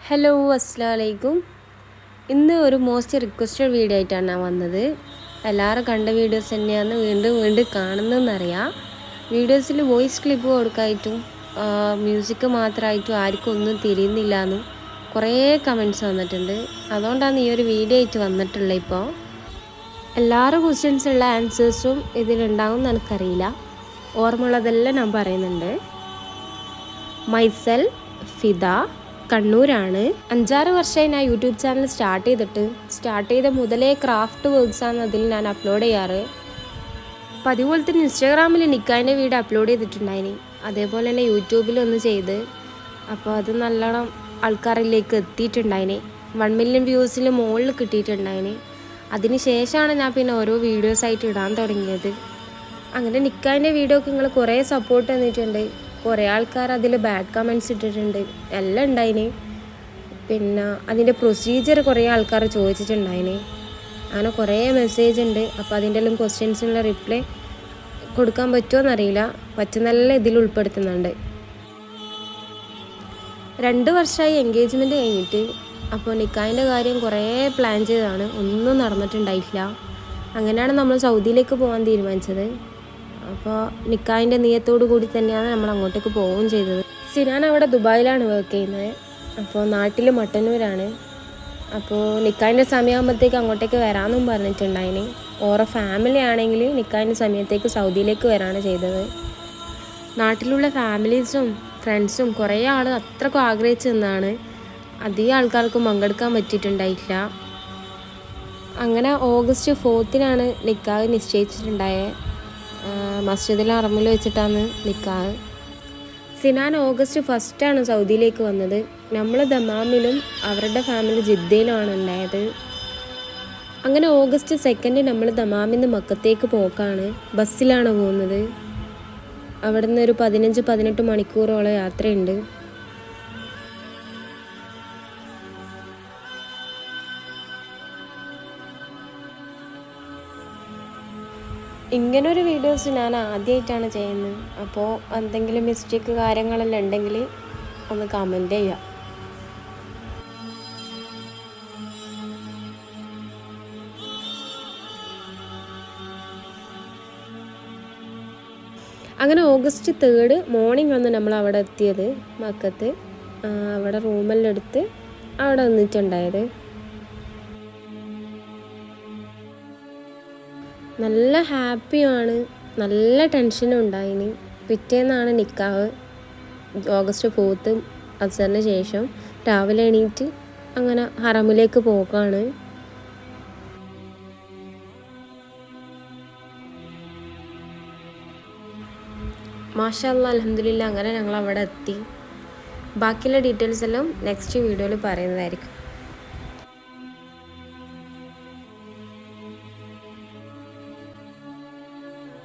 Hello അസ്സലാമലൈക്കും. ഇന്ന് ഒരു മോസ്റ്റ് റിക്വസ്റ്റഡ് വീഡിയോ ആയിട്ടാണ് ഞാൻ വന്നത്. എല്ലാവരും കണ്ട വീഡിയോസ് തന്നെയാണ് വീണ്ടും വീണ്ടും കാണുന്നതെന്നറിയാം. വീഡിയോസിൽ വോയിസ് ക്ലിപ്പ് കൊടുക്കായിട്ടും മ്യൂസിക് മാത്രമായിട്ടും ആർക്കും ഒന്നും തിരിയുന്നില്ല എന്നും കുറേ കമൻറ്റ്സ് വന്നിട്ടുണ്ട്. അതുകൊണ്ടാണ് ഈ ഒരു വീഡിയോ ആയിട്ട് വന്നിട്ടുള്ളത്. ഇപ്പോൾ എല്ലാവരും ക്വസ്റ്റ്യൻസുള്ള ആൻസേഴ്സും ഇതിലുണ്ടാവും എന്ന് എനിക്കറിയില്ല. ഓർമ്മയുള്ളതെല്ലാം ഞാൻ പറയുന്നുണ്ട്. മൈസെൽ ഫിദ, കണ്ണൂരാണ്. 5-6 വർഷമായി ഞാൻ യൂട്യൂബ് ചാനൽ സ്റ്റാർട്ട് ചെയ്ത മുതലേ ക്രാഫ്റ്റ് വർക്ക്സാണ് അതിൽ ഞാൻ അപ്ലോഡ് ചെയ്യാറ്. അപ്പം അതുപോലെ തന്നെ ഇൻസ്റ്റാഗ്രാമിൽ നിക്കാൻ്റെ വീഡിയോ അപ്ലോഡ് ചെയ്തിട്ടുണ്ടായിന്. അതേപോലെ തന്നെ യൂട്യൂബിലൊന്ന് ചെയ്ത്, അപ്പോൾ അത് നല്ലോണം ആൾക്കാരിലേക്ക് എത്തിയിട്ടുണ്ടായിന്. 1 മില്യൺ വ്യൂസിൽ മുകളിൽ കിട്ടിയിട്ടുണ്ടായിന്. അതിന് ശേഷമാണ് ഞാൻ പിന്നെ ഓരോ വീഡിയോസായിട്ട് ഇടാൻ തുടങ്ങിയത്. അങ്ങനെ നിക്കാൻ്റെ വീഡിയോക്ക് നിങ്ങൾ കുറേ സപ്പോർട്ട് തന്നിട്ടുണ്ട്. കുറേ ആൾക്കാർ അതിൽ ബാഡ് കമൻറ്റ്സ് ഇട്ടിട്ടുണ്ട്, എല്ലാം ഉണ്ടായിന്. പിന്നെ അതിൻ്റെ പ്രൊസീജിയർ കുറേ ആൾക്കാർ ചോദിച്ചിട്ടുണ്ടായിന്. അങ്ങനെ കുറേ മെസ്സേജ് ഉണ്ട്. അപ്പോൾ അതിൻ്റെ എല്ലാം ക്വസ്റ്റ്യൻസിനുള്ള റിപ്ലൈ കൊടുക്കാൻ പറ്റുമോയെന്നറിയില്ല. പറ്റുന്നെല്ലാം ഇതിൽ ഉൾപ്പെടുത്തുന്നുണ്ട്. 2 വർഷമായി എൻഗേജ്മെൻറ്റ് കഴിഞ്ഞിട്ട്. അപ്പോൾ നിക്കാഹിൻ്റെ കാര്യം കുറേ പ്ലാൻ ചെയ്തതാണ്, ഒന്നും നടന്നിട്ടുണ്ടായിട്ടില്ല. അങ്ങനെയാണ് നമ്മൾ സൗദിയിലേക്ക് പോകാൻ തീരുമാനിച്ചത്. അപ്പോൾ നിക്കാഹിൻ്റെ നിയത്തോടു കൂടി തന്നെയാണ് നമ്മൾ അങ്ങോട്ടേക്ക് പോവുകയും ചെയ്തത്. സിനാൻ അവിടെ ദുബായിലാണ് വർക്ക് ചെയ്യുന്നത്. അപ്പോൾ നാട്ടിൽ മട്ടന്നൂരാണ്. അപ്പോൾ നിക്കാഹിൻ്റെ സമയമാകുമ്പോഴത്തേക്ക് അങ്ങോട്ടേക്ക് വരാമെന്നും പറഞ്ഞിട്ടുണ്ടായിന്. ഓരോ ഫാമിലി ആണെങ്കിൽ നിക്കാഹിൻ്റെ സമയത്തേക്ക് സൗദിയിലേക്ക് വരാണ് ചെയ്തത്. നാട്ടിലുള്ള ഫാമിലീസും ഫ്രണ്ട്സും കുറേ ആൾ അത്രക്കും ആഗ്രഹിച്ചു നിന്നാണ്. അധികം ആൾക്കാർക്കും പങ്കെടുക്കാൻ പറ്റിയിട്ടുണ്ടായിട്ടില്ല. അങ്ങനെ ഓഗസ്റ്റ് 4 നിക്കാഹ് നിശ്ചയിച്ചിട്ടുണ്ടായത്. മസ്ജിദുൽ ഹറമിൽ വെച്ചിട്ടാണ് നിക്കാഹ്. സിനാൻ ഓഗസ്റ്റ് 1 സൗദിയിലേക്ക് വന്നത്. നമ്മൾ ദമാമിലും അവരുടെ ഫാമിലി ജിദ്ദയിലുമാണ് ഉണ്ടായത്. അങ്ങനെ ഓഗസ്റ്റ് 2 നമ്മൾ ദമാമിൽ നിന്ന് മക്കത്തേക്ക് പോക്കാണ്. ബസ്സിലാണ് പോകുന്നത്. അവിടെ നിന്ന് ഒരു 15-18 മണിക്കൂറോളം യാത്രയുണ്ട്. ഇങ്ങനൊരു വീഡിയോസ് ഞാൻ ആദ്യമായിട്ടാണ് ചെയ്യുന്നത്. അപ്പോൾ എന്തെങ്കിലും മിസ്റ്റേക്ക് കാര്യങ്ങളെല്ലാം ഉണ്ടെങ്കിൽ ഒന്ന് കമൻറ്റ് ചെയ്യുക. അങ്ങനെ ഓഗസ്റ്റ് 3 മോർണിംഗ് വന്ന് നമ്മൾ അവിടെ എത്തിയത് മക്കത്ത്. അവിടെ റൂമെല്ലാം എടുത്ത് അവിടെ വന്നിട്ടുണ്ടായത്. നല്ല ഹാപ്പിയാണ്, നല്ല ടെൻഷനും ഉണ്ടായിന്. പിറ്റേന്നാണ് നിക്കാഹ്. ഓഗസ്റ്റ് 4 അസറിന് ശേഷം രാവിലെ എണീറ്റ് അങ്ങനെ ഹറമിലേക്ക് പോക്കാണ്. മാഷാ അല്ലാഹ്, അൽഹംദുലില്ലാഹ്. അങ്ങനെ ഞങ്ങൾ അവിടെ എത്തി. ബാക്കിയുള്ള ഡീറ്റെയിൽസ് എല്ലാം നെക്സ്റ്റ് വീഡിയോയിൽ പറയുന്നതായിരിക്കും.